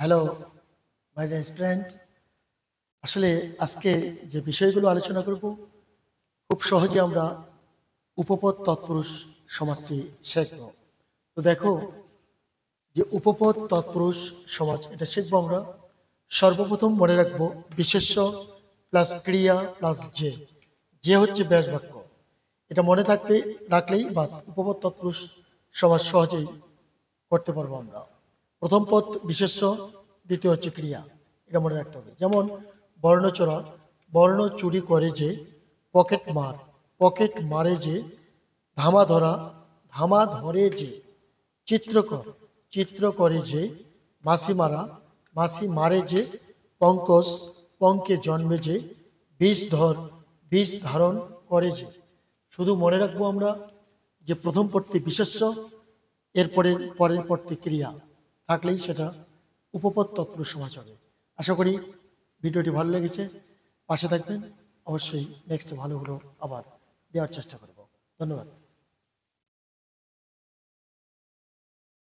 Hello my dear student, আসলে আজকে যে বিষয়গুলো আলোচনা করব খুব সহজে আমরা উপপদ তৎপুরুষ সমাজটি শিখব। তো দেখো, যে উপপদ তৎপুরুষ সমাজ এটা শিখবো আমরা। সর্বপ্রথম মনে রাখবো বিশেষ্য প্লাস ক্রিয়া প্লাস যে, যে হচ্ছে ব্যাস বাক্য। এটা মনে রাখলেই বাস উপপদ তৎপুরুষ সমাজ সহজেই করতে পারবো আমরা। প্রথম পদ বিশেষ্য, দ্বিতীয় হচ্ছে ক্রিয়া, এটা মনে রাখতে হবে। যেমন বর্ণচোরা, বর্ণ চুরি করে যে। পকেট মার, পকেট মারে যে। ধামা ধরা, ধামা ধরে যে। চিত্রকর, চিত্র করে যে। মাসি মারা, মাসি মারে যে। পঙ্কজ, পঙ্কে জন্মে যে। বিষধর, বিষ ধারণ করে যে। শুধু মনে রাখবো আমরা যে প্রথম পদটি বিশেষ্য, এরপরে পরের পদটি ক্রিয়া থাকলেই সেটা উপপদ তৎপুরুষ সমাজ হবে। আশা করি ভিডিওটি ভালো লেগেছে, পাশে থাকবেন। অবশ্যই নেক্সট ভালো আবার দেওয়ার চেষ্টা করব। ধন্যবাদ।